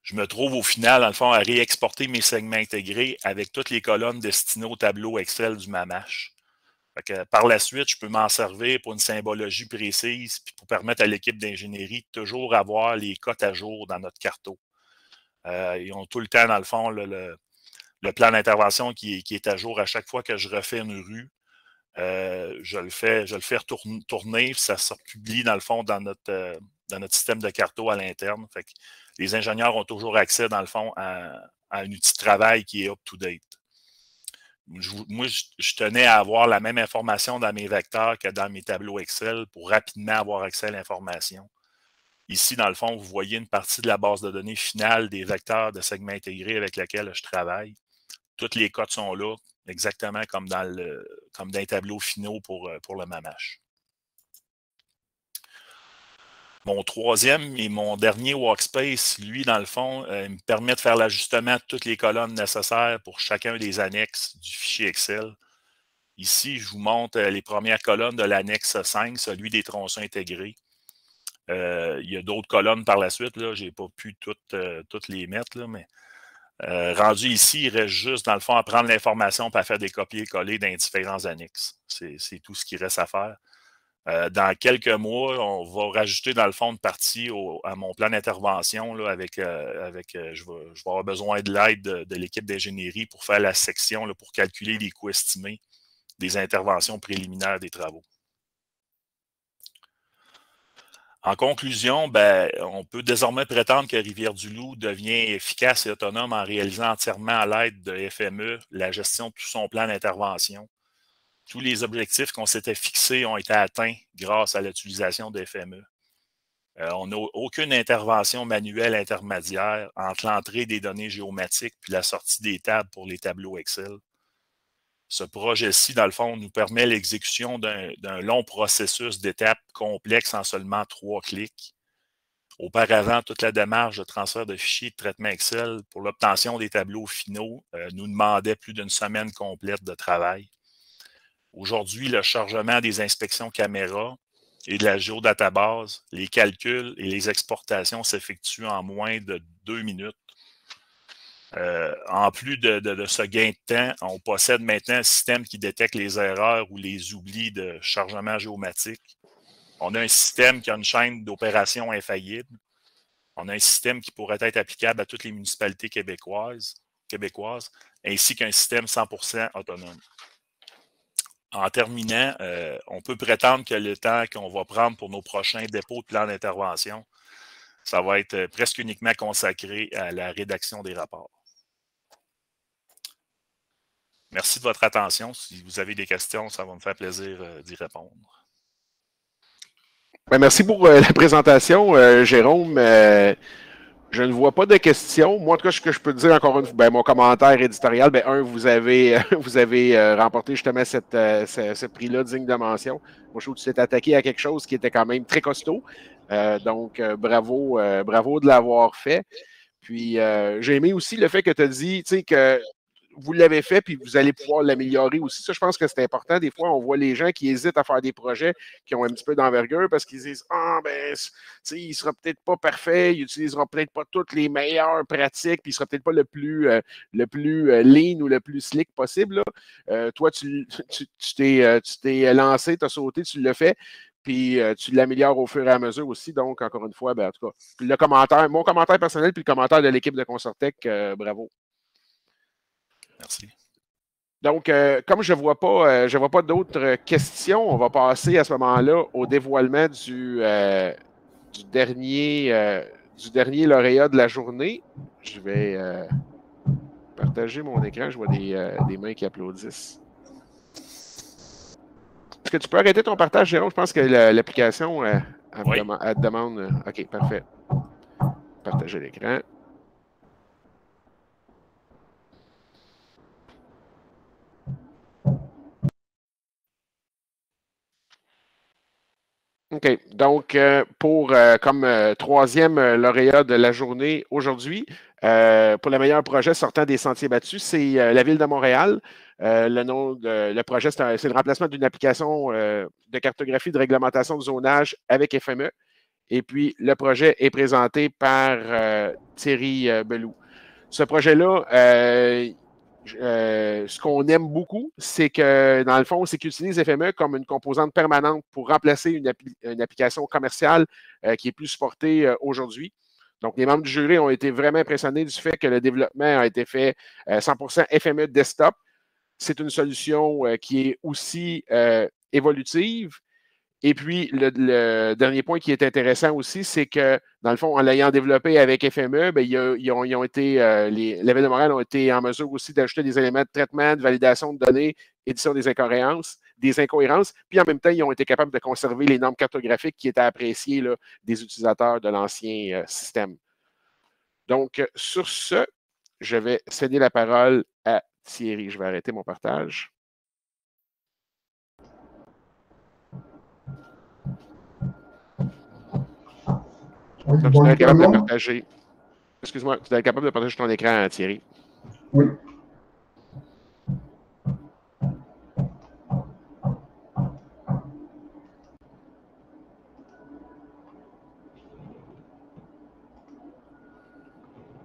Je me trouve au final, dans le fond, à réexporter mes segments intégrés avec toutes les colonnes destinées au tableau Excel du MAMACH. Par la suite, je peux m'en servir pour une symbologie précise puis pour permettre à l'équipe d'ingénierie de toujours avoir les cotes à jour dans notre carto. Ils ont tout le temps, dans le fond, le plan d'intervention qui est à jour à chaque fois que je refais une rue. Je le fais tourner, puis ça se publie, dans le fond, dans notre système de carto à l'interne. Fait que les ingénieurs ont toujours accès, dans le fond, à un outil de travail qui est up-to-date. Moi, je tenais à avoir la même information dans mes vecteurs que dans mes tableaux Excel pour rapidement avoir accès à l'information. Ici, dans le fond, vous voyez une partie de la base de données finale des vecteurs de segments intégrés avec laquelle je travaille. Toutes les cotes sont là, exactement comme dans les tableaux finaux pour le MAMACH. Mon troisième et mon dernier workspace, lui, dans le fond, me permet de faire l'ajustement de toutes les colonnes nécessaires pour chacun des annexes du fichier Excel. Ici, je vous montre les premières colonnes de l'annexe 5, celui des tronçons intégrés. Il y a d'autres colonnes par la suite, je n'ai pas pu toutes les mettre, là, mais rendu ici, il reste juste, dans le fond, à prendre l'information et à faire des copier-coller dans les différents annexes. C'est tout ce qui reste à faire. Dans quelques mois, on va rajouter, dans le fond, une partie à mon plan d'intervention je vais avoir besoin de l'aide de l'équipe d'ingénierie pour faire la section, pour calculer les coûts estimés des interventions préliminaires des travaux. En conclusion, on peut désormais prétendre que Rivière-du-Loup devient efficace et autonome en réalisant entièrement à l'aide de FME la gestion de tout son plan d'intervention. Tous les objectifs qu'on s'était fixés ont été atteints grâce à l'utilisation de FME. On n'a aucune intervention manuelle intermédiaire entre l'entrée des données géomatiques puis la sortie des tables pour les tableaux Excel. Ce projet-ci, dans le fond, nous permet l'exécution d'un long processus d'étapes complexes en seulement 3 clics. Auparavant, toute la démarche de transfert de fichiers de traitement Excel pour l'obtention des tableaux finaux nous demandait plus d'une semaine complète de travail. Aujourd'hui, le chargement des inspections caméra et de la géodatabase, les calculs et les exportations s'effectuent en moins de 2 minutes. En plus de ce gain de temps, on possède maintenant un système qui détecte les erreurs ou les oublis de chargement géomatique. On a un système qui a une chaîne d'opérations infaillible. On a un système qui pourrait être applicable à toutes les municipalités québécoises ainsi qu'un système 100% autonome. En terminant, on peut prétendre que le temps qu'on va prendre pour nos prochains dépôts de plan d'intervention, ça va être presque uniquement consacré à la rédaction des rapports. Merci de votre attention. Si vous avez des questions, ça va me faire plaisir d'y répondre. Merci pour la présentation, Jérôme. Je ne vois pas de questions. Moi, en tout cas, ce que je peux te dire encore une fois, mon commentaire éditorial, vous avez remporté justement ce prix-là digne de mention. Moi, je trouve que tu t'es attaqué à quelque chose qui était quand même très costaud. Donc, bravo de l'avoir fait. Puis, j'ai aimé aussi le fait que tu as dit, tu sais, que vous l'avez fait, puis vous allez pouvoir l'améliorer aussi. Ça, je pense que c'est important. Des fois, on voit les gens qui hésitent à faire des projets qui ont un petit peu d'envergure parce qu'ils disent « Ah, ben, il ne sera peut-être pas parfait, il n'utilisera peut-être pas toutes les meilleures pratiques, puis il ne sera peut-être pas le plus lean ou le plus slick possible. » Toi, tu t'es lancé, tu as sauté, tu l'as fait, puis tu l'améliores au fur et à mesure aussi. Donc, encore une fois, ben, en tout cas, mon commentaire personnel, puis le commentaire de l'équipe de Consortec, bravo. Merci. Donc, comme je ne vois pas d'autres questions, on va passer à ce moment-là au dévoilement du dernier lauréat de la journée. Je vais partager mon écran. Je vois des mains qui applaudissent. Est-ce que tu peux arrêter ton partage, Jérôme? Je pense que l'application elle te demande. OK, parfait. Partager l'écran. OK. Donc, comme troisième lauréat de la journée aujourd'hui, pour le meilleur projet sortant des sentiers battus, c'est la Ville de Montréal. Le projet, c'est le remplacement d'une application de cartographie de réglementation de zonage avec FME. Et puis, le projet est présenté par Thierry Belou. Ce projet-là, ce qu'on aime beaucoup, c'est que, dans le fond, c'est qu'ils utilisent FME comme une composante permanente pour remplacer une application commerciale qui est plus supportée aujourd'hui. Donc, les membres du jury ont été vraiment impressionnés du fait que le développement a été fait 100% FME desktop. C'est une solution qui est aussi évolutive. Et puis, le dernier point qui est intéressant aussi, c'est que, dans le fond, en l'ayant développé avec FME, bien, les Villes de Montréal ont été en mesure aussi d'ajouter des éléments de traitement, de validation de données, édition des incohérences, puis en même temps, ils ont été capables de conserver les normes cartographiques qui étaient appréciées là, des utilisateurs de l'ancien système. Donc, sur ce, je vais céder la parole à Thierry. Je vais arrêter mon partage. Oui, donc, tu dois être capable de partager. Excuse-moi, tu dois être capable de partager ton écran, Thierry. Oui.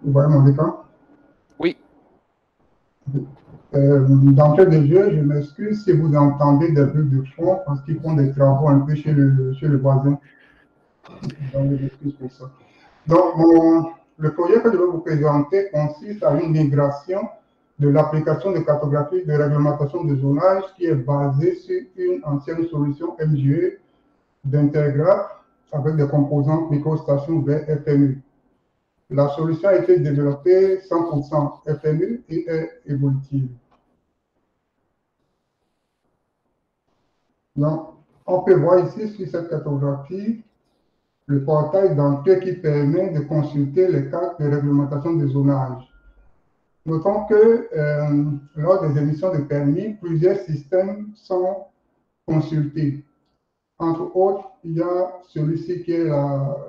Vous voyez mon écran? Oui. D'entrée de jeu, je m'excuse si vous entendez des bruits de fond parce qu'ils font des travaux un peu chez le voisin. Donc, je m'excuse pour ça. Donc, le projet que je vais vous présenter consiste à une migration de l'application de cartographie de réglementation de zonage qui est basée sur une ancienne solution MGE d'Intergraph avec des composantes microstations vers FMU. La solution a été développée 100% FMU et est évolutive. Donc, on peut voir ici sur cette cartographie le portail d'entrée qui permet de consulter les cartes de réglementation de zonage. Notons que lors des émissions de permis, plusieurs systèmes sont consultés. Entre autres, il y a celui-ci qui est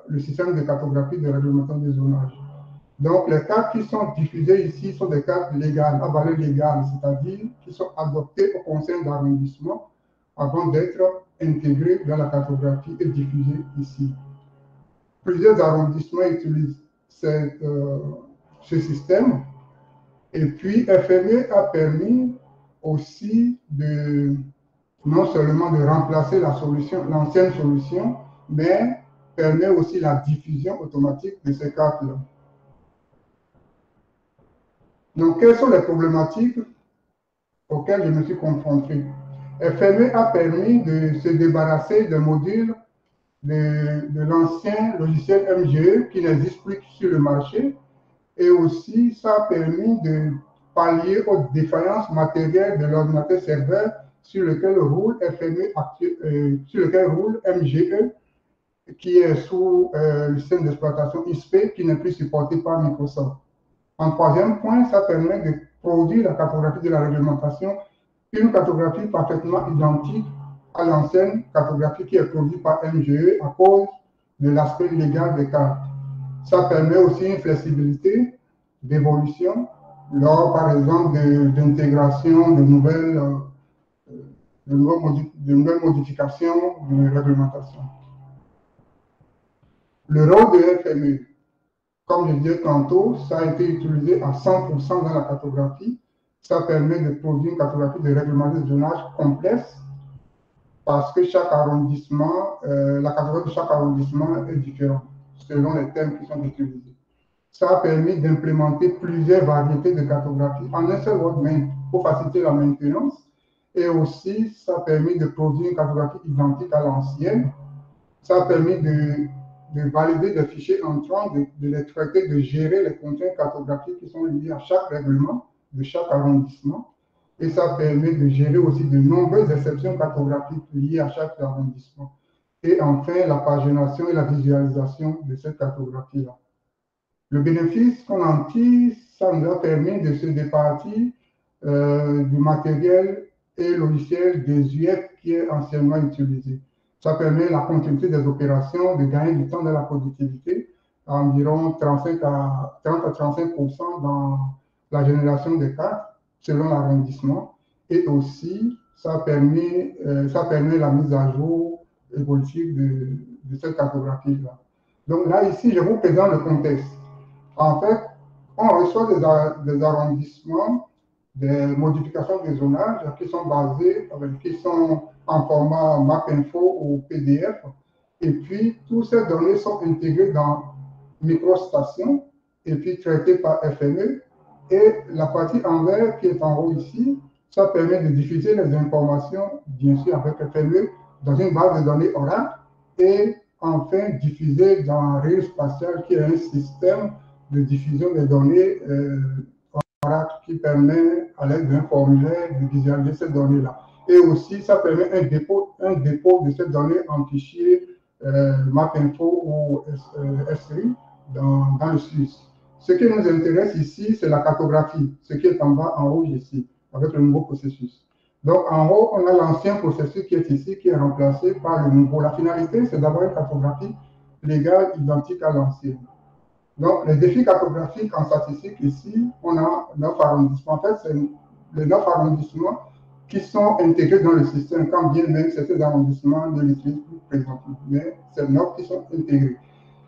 le système de cartographie de réglementation de zonage. Donc, les cartes qui sont diffusées ici sont des cartes légales, à valeur légale, c'est-à-dire qui sont adoptées au conseil d'arrondissement avant d'être intégrées dans la cartographie et diffusées ici. Plusieurs arrondissements utilisent ce système. Et puis, FME a permis aussi non seulement de remplacer l'ancienne solution, mais permet aussi la diffusion automatique de ces cartes-là. Donc, quelles sont les problématiques auxquelles je me suis confronté? FME a permis de se débarrasser des modules de l'ancien logiciel MGE qui n'existe plus sur le marché, et aussi ça a permis de pallier aux défaillances matérielles de l'ordinateur serveur sur lequel roule sur lequel roule MGE, qui est sous le système d'exploitation XP qui n'est plus supporté par Microsoft. En troisième point, ça permet de produire la cartographie de la réglementation, une cartographie parfaitement identique à l'ancienne cartographie qui est produite par MGE à cause de l'aspect légal des cartes. Ça permet aussi une flexibilité d'évolution lors, par exemple, d'intégration de nouvelles modifications de réglementation. Le rôle de FME, comme je disais tantôt, ça a été utilisé à 100% dans la cartographie. Ça permet de produire une cartographie de réglementation de zonage complexe parce que chaque arrondissement, la cartographie de chaque arrondissement est différente selon les thèmes qui sont utilisés. Ça a permis d'implémenter plusieurs variétés de cartographie en un seul domaine pour faciliter la maintenance. Et aussi, ça a permis de produire une cartographie identique à l'ancienne. Ça a permis de valider des fichiers entrants, de les traiter, de gérer les contraintes cartographiques qui sont liées à chaque règlement de chaque arrondissement. Et ça permet de gérer aussi de nombreuses exceptions cartographiques liées à chaque arrondissement. Et enfin, la pagination et la visualisation de cette cartographie-là. Le bénéfice qu'on en tire, ça nous a permis de se départir du matériel et logiciel désuet qui est anciennement utilisé. Ça permet la continuité des opérations, de gagner du temps dans la productivité, environ 30 à 35% dans la génération des cartes selon l'arrondissement. Et aussi, ça permet la mise à jour évolutive de cette cartographie-là. Donc là, ici, je vous présente le contexte. En fait, on reçoit des arrondissements, des modifications des zonages qui sont basées, qui sont en format MapInfo ou PDF. Et puis, toutes ces données sont intégrées dans MicroStation et puis traitées par FME. Et la partie en vert qui est en haut ici, ça permet de diffuser les informations, bien sûr avec FME, dans une base de données Oracle et enfin diffuser dans Rail Spatial qui est un système de diffusion des données Oracle qui permet, à l'aide d'un formulaire, de visualiser ces données-là. Et aussi, ça permet un dépôt de ces données en fichier MapInfo ou S3 dans le SUS. Ce qui nous intéresse ici, c'est la cartographie, ce qui est en bas, en rouge ici, avec le nouveau processus. Donc, en haut, on a l'ancien processus qui est ici, qui est remplacé par le nouveau. La finalité, c'est d'avoir une cartographie légale identique à l'ancienne. Donc, les défis cartographiques en statistique, ici, on a 9 arrondissements. En fait, c'est les 9 arrondissements qui sont intégrés dans le système, quand bien même certains arrondissements ne l'utilisent plus présentement. Mais c'est 9 qui sont intégrés.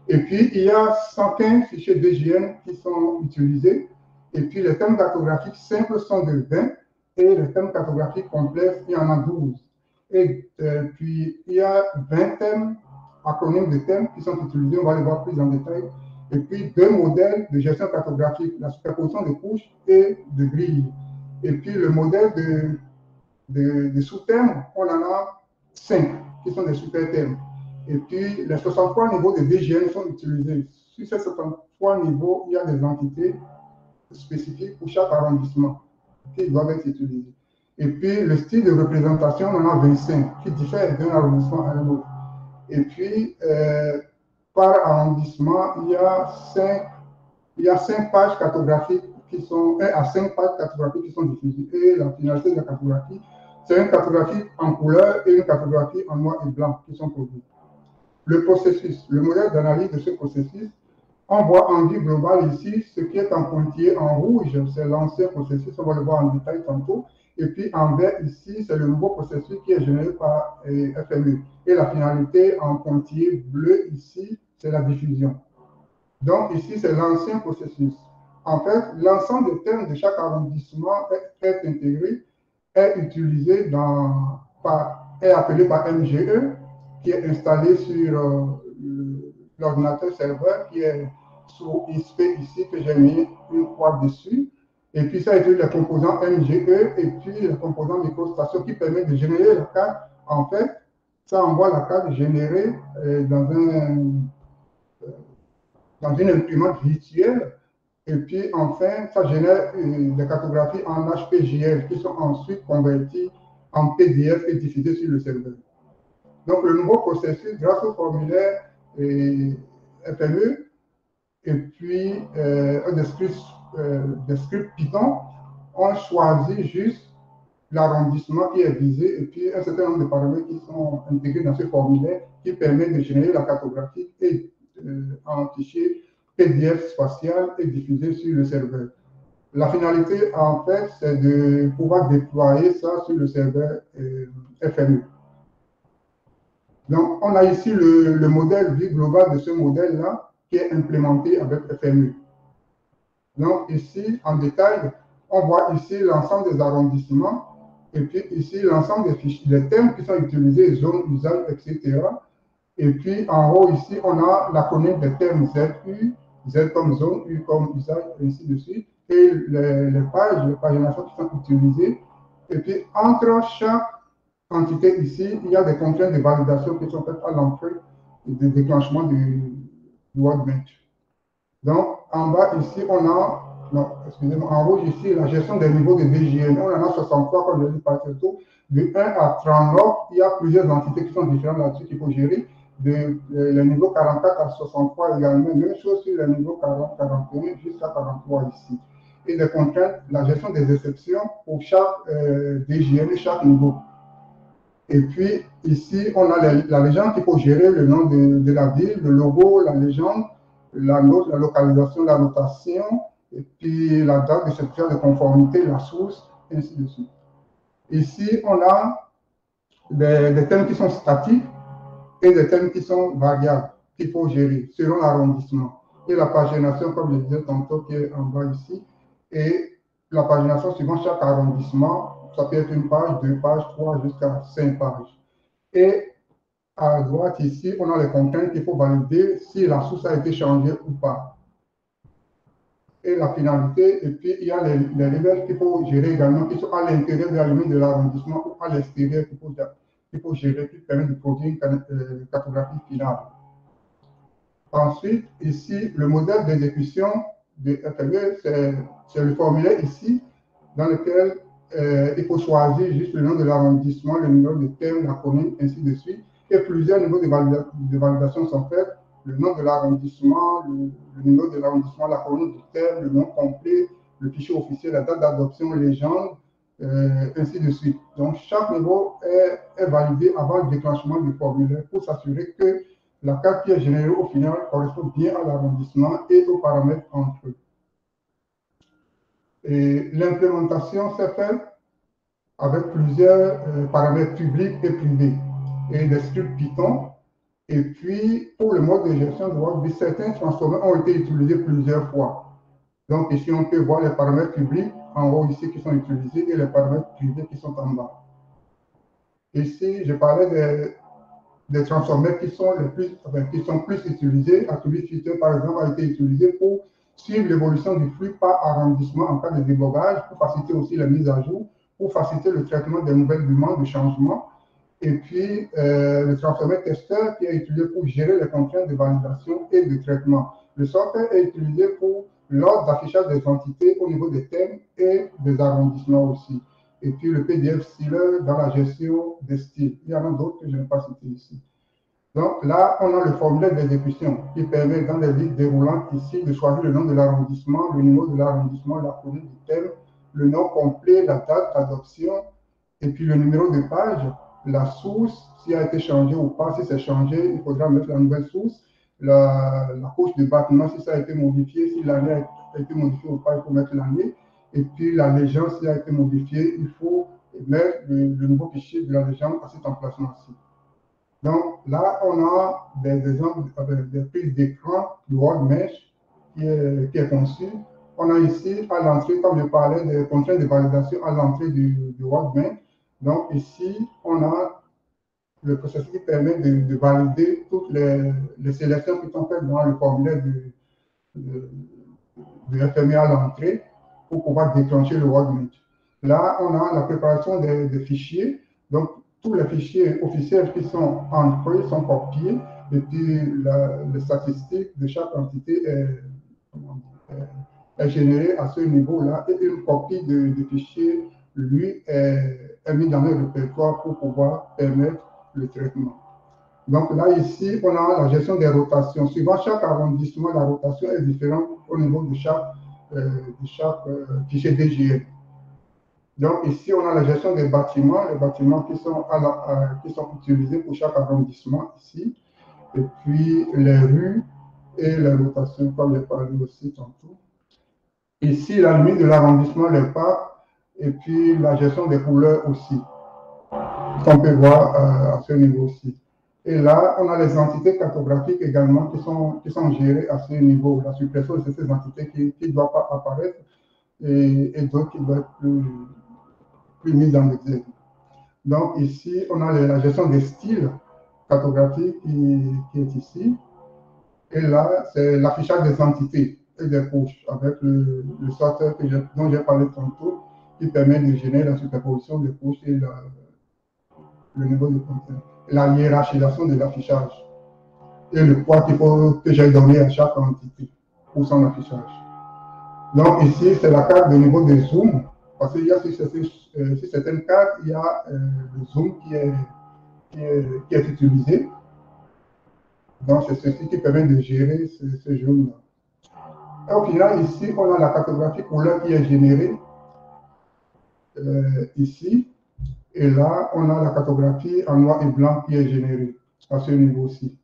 Et puis, il y a 115 fichiers DGN qui sont utilisés. Et puis, les thèmes cartographiques simples sont de 20 et les thèmes cartographiques complexes, il y en a 12. Et puis, il y a 20 thèmes, acronymes de thèmes qui sont utilisés. On va les voir plus en détail. Et puis, 2 modèles de gestion cartographique, la superposition de couches et de grilles. Et puis, le modèle de sous-thèmes, on en a 5 qui sont des super-thèmes. Et puis, les 63 niveaux de DGN sont utilisés. Sur ces 63 niveaux, il y a des entités spécifiques pour chaque arrondissement qui doivent être utilisées. Et puis, le style de représentation, on en a 25 qui diffèrent d'un arrondissement à un autre. Et puis, par arrondissement, il y a 5 pages cartographiques qui sont, 1 à 5 pages cartographiques qui sont diffusées. Et la finalité de la cartographie, c'est une cartographie en couleur et une cartographie en noir et blanc qui sont produites. Le processus, le modèle d'analyse de ce processus, on voit en vue globale ici, ce qui est en pointillé en rouge, c'est l'ancien processus, on va le voir en détail tantôt. Et puis en vert ici, c'est le nouveau processus qui est généré par FME. Et la finalité en pointillé bleu ici, c'est la diffusion. Donc ici, c'est l'ancien processus. En fait, l'ensemble des thèmes de chaque arrondissement est intégré, est utilisé est appelé par MGE, qui est installé sur l'ordinateur serveur, qui est sous ISP ici, que j'ai mis une croix dessus. Et puis ça utilise les composants MGE et puis les composants MicroStation qui permettent de générer la carte. En fait, ça envoie la carte générée dans une imprimante virtuelle. Et puis enfin, ça génère des cartographies en HPGL qui sont ensuite converties en PDF et diffusées sur le serveur. Donc, le nouveau processus, grâce au formulaire FME, et puis des scripts Python, on choisit juste l'arrondissement qui est visé et puis un certain nombre de paramètres qui sont intégrés dans ce formulaire qui permet de générer la cartographie et en fichier PDF spatial et diffusé sur le serveur. La finalité, en fait, c'est de pouvoir déployer ça sur le serveur FMU. Donc, on a ici le modèle vue global de ce modèle-là qui est implémenté avec FMU. Donc, ici, en détail, on voit ici l'ensemble des arrondissements et puis ici l'ensemble des fichiers, des thèmes qui sont utilisés, zones, usages, etc. Et puis, en haut, ici, on a l'acronyme des termes ZU, Z comme zone, U comme usage, et ainsi de suite, et les pages, les paginations qui sont utilisées. Et puis, entre chaque entité ici, il y a des contraintes de validation qui sont faites à l'entrée et de déclenchement du workbench. Donc, en bas, ici, on a, non, excusez-moi, en rouge, ici, la gestion des niveaux de DGN. On en a 63, comme je l'ai dit par tantôt. De 1 à 39, il y a plusieurs entités qui sont différentes là-dessus qu'il faut gérer. Le niveau 44 à 63 également, même chose sur le niveau 40, 41 jusqu'à 43 ici. Et des contraintes, la gestion des exceptions pour chaque DGN et chaque niveau. Et puis, ici, on a la légende qu'il faut gérer, le nom de la ville, le logo, la légende, la note, la localisation, la notation, et puis la date de certificat de conformité, la source, et ainsi de suite. Ici, on a des thèmes qui sont statiques et des thèmes qui sont variables, qu'il faut gérer selon l'arrondissement. Et la pagination, comme je disais tantôt, qui est en bas ici, et la pagination suivant chaque arrondissement, ça peut être une page, 2 pages, 3, jusqu'à 5 pages. Et à droite ici, on a les contraintes qu'il faut valider si la source a été changée ou pas. Et la finalité, et puis il y a les levels qu'il faut gérer également, qui sont à l'intérieur de la limite de l'arrondissement ou à l'extérieur qu'il faut gérer, qui permet de produire une cartographie finale. Ensuite, ici, le modèle d'exécution de FME, c'est le formulaire ici, dans lequel il faut choisir juste le nom de l'arrondissement, le numéro de thème, la commune, ainsi de suite. Et plusieurs niveaux de validation sont faits. Le nom de l'arrondissement, le numéro de l'arrondissement, la commune du thème, le nom complet, le fichier officiel, la date d'adoption, légende, ainsi de suite. Donc, chaque niveau est validé avant le déclenchement du formulaire pour s'assurer que la carte qui est générée au final correspond bien à l'arrondissement et aux paramètres entre eux. Et l'implémentation s'est faite avec plusieurs paramètres publics et privés et des scripts Python. Et puis, pour le mode de gestion de workbench, certains transformeurs ont été utilisés plusieurs fois. Donc, ici, on peut voir les paramètres publics en haut ici qui sont utilisés et les paramètres privés qui sont en bas. Ici, je parlais des transformeurs qui sont plus utilisés. Attribute Filter, par exemple, a été utilisé pour suivre l'évolution du flux par arrondissement en cas de débogage, pour faciliter aussi la mise à jour, pour faciliter le traitement des nouvelles demandes de changement. Et puis, le transformeur testeur qui est utilisé pour gérer les contraintes de validation et de traitement. Le software est utilisé pour l'ordre d'affichage des entités au niveau des thèmes et des arrondissements aussi. Et puis le PDF Sealer dans la gestion des styles. Il y en a d'autres que je n'ai pas cités ici. Donc là, on a le formulaire d'exécution qui permet dans les listes déroulantes ici de choisir le nom de l'arrondissement, le numéro de l'arrondissement, la commune du thème, le nom complet, la date d'adoption, et puis le numéro de page, la source, s'il a été changé ou pas. Si c'est changé, il faudra mettre la nouvelle source, la couche de bâtiment, si ça a été modifié, si l'année a été modifiée ou pas, il faut mettre l'année. Et puis la légende, s'il a été modifié, il faut mettre le nouveau fichier de la légende à cet emplacement-ci. Donc là, on a des exemples avec des prises d'écran du workbench qui est conçu. On a ici à l'entrée, comme je parlais, des contraintes de validation à l'entrée du workbench. Donc ici, on a le processus qui permet de valider toutes les sélections qui sont faites dans le formulaire de FME à l'entrée pour pouvoir déclencher le workbench. Là, on a la préparation des fichiers. Donc, tous les fichiers officiels qui sont entrés sont copiés et puis les statistiques de chaque entité est générée à ce niveau-là et une copie de fichier, lui, est mise dans le répertoire pour pouvoir permettre le traitement. Donc là, ici, on a la gestion des rotations. Suivant chaque arrondissement, la rotation est différente au niveau de chaque fichier DGN. Donc ici, on a la gestion des bâtiments, les bâtiments qui sont utilisés pour chaque arrondissement ici. Et puis les rues et les rotations, comme j'ai parlé aussi tantôt. Ici, la limite de l'arrondissement, les parcs, et puis la gestion des couleurs aussi, qu'on peut voir à ce niveau aussi. Et là, on a les entités cartographiques également qui sont gérées à ce niveau. La suppression de ces entités qui ne doivent pas apparaître et d'autres qui doivent être plus mises en exergue. Donc ici, on a la gestion des styles cartographiques qui est ici. Et là, c'est l'affichage des entités et des couches avec le sorteur dont j'ai parlé tantôt, qui permet de générer la superposition des couches et le niveau de contenu. La hiérarchisation de l'affichage et le poids que j'ai donné à chaque entité pour son affichage. Donc ici, c'est la carte de niveau de zoom, parce qu'il y a sur certaines cartes, il y a le zoom qui est utilisé. Donc c'est ceci qui permet de gérer ce zoom-là. Et au final, ici, on a la cartographie couleur qui est générée ici. Et là, on a la cartographie en noir et blanc qui est générée à ce niveau-ci.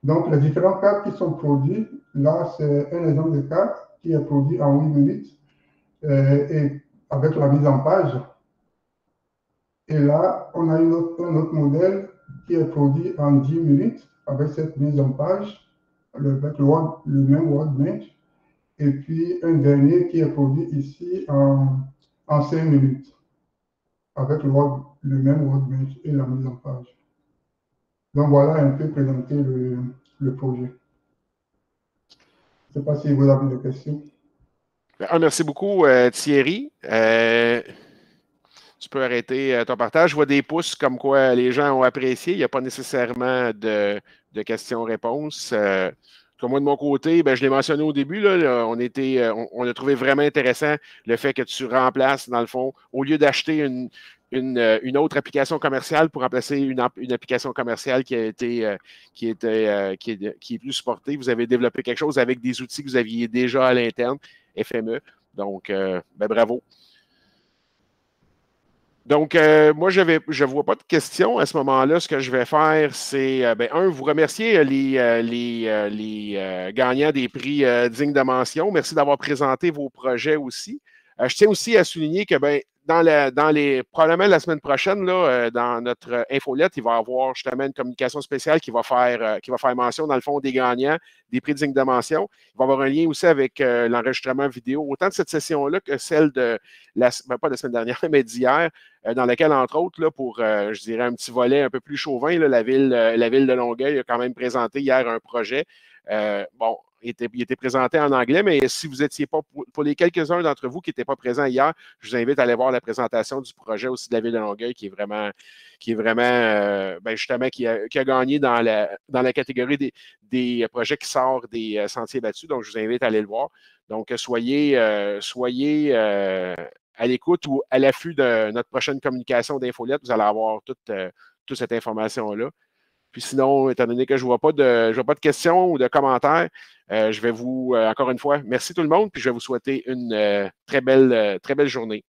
Donc, les différentes cartes qui sont produites, là, c'est un exemple de carte qui est produit en 8 minutes et avec la mise en page. Et là, on a un autre modèle qui est produit en 10 minutes avec cette mise en page, avec le même workbench. Et puis, un dernier qui est produit ici en 5 minutes avec le même workbench et la mise en page. Donc, voilà un peu présenter le projet. Je ne sais pas si vous avez des questions. Merci beaucoup, Thierry. Tu peux arrêter ton partage. Je vois des pouces comme quoi les gens ont apprécié. Il n'y a pas nécessairement de questions-réponses. Moi, de mon côté, je l'ai mentionné au début, là, on a trouvé vraiment intéressant le fait que tu remplaces, dans le fond, au lieu d'acheter une autre application commerciale pour remplacer une application commerciale qui est plus supportée, vous avez développé quelque chose avec des outils que vous aviez déjà à l'interne, FME. Donc, bravo. Donc, moi, je ne vois pas de questions à ce moment-là. Ce que je vais faire, c'est, vous remercier les gagnants des prix dignes de mention. Merci d'avoir présenté vos projets aussi. Je tiens aussi à souligner que, probablement la semaine prochaine, là, dans notre infolette, il va y avoir justement une communication spéciale qui va faire mention, dans le fond, des gagnants des prix dignes de mention. Il va y avoir un lien aussi avec l'enregistrement vidéo, autant de cette session-là que celle de pas de la semaine dernière, mais d'hier, dans laquelle, entre autres, là, pour, je dirais, un petit volet un peu plus chauvin, là, la ville de Longueuil a quand même présenté hier un projet. Il était présenté en anglais, mais si vous n'étiez pas, pour les quelques-uns d'entre vous qui n'étaient pas présents hier, je vous invite à aller voir la présentation du projet aussi de la ville de Longueuil qui a gagné dans la catégorie des projets qui sortent des sentiers battus. Donc, je vous invite à aller le voir. Donc, soyez à l'écoute ou à l'affût de notre prochaine communication d'infolette. Vous allez avoir toute cette information-là. Puis sinon, étant donné que je ne vois pas de questions ou de commentaires, je vais vous, encore une fois, merci tout le monde, puis je vais vous souhaiter une très belle journée.